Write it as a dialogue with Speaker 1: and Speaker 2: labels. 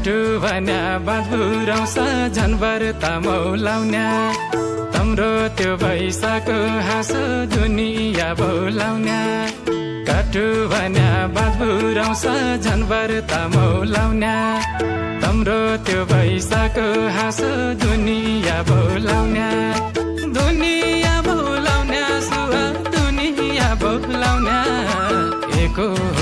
Speaker 1: काटु भन्या बाँध बुराउँछ झनबर तामौलाउन्या तम्रो त्यो भैसाको हाँसो दुनिया भौलाउन्या काटु भन्या बाँध बुराउँछ झनबर तामौलाउन्या तम्रो त्यो भैसाको हाँसो दुनिया भौलाउन्या दुनिया भौलाउन्या सुहा दुनिया भौलाउन्या एको